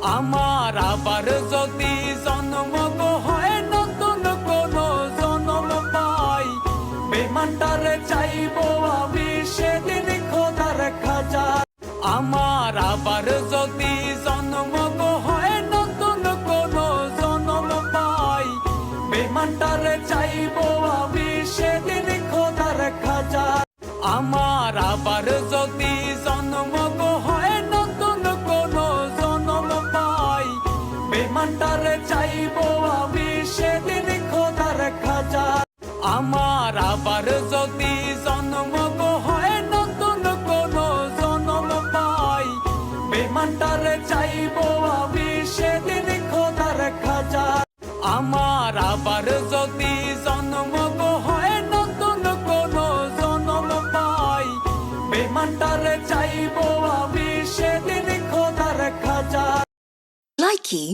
আমার আবার যদি জন্ম গো হয় নতুন কোন জন্ম পাই, বেমানটারে চাইবো আমি সেদিন খোদার খাজা। আমার আবার যদি জন্ম গো হয় নতুন কোন জন্ম পাই, বেমানটারে চাইবো আমি সেদিন খোদার খাজা। আমার আবার যদি জন্ম গো হয় নতুন কোন জন্ম পাই, বেমানটারে চাইবো আমি সেদিন খোদার খাজা। আমার আবার যদি জন্ম গো হয় নতুন কোন জন্ম পাই, বেমানটারে চাইবো আমি সেদিন খোদার খাজা। আমার আবার যদি জন্ম গো হয় নতুন কোন জন্ম পাই, বেমানটারে চাইবো আমি সেদিন খোদার খাজা। Likey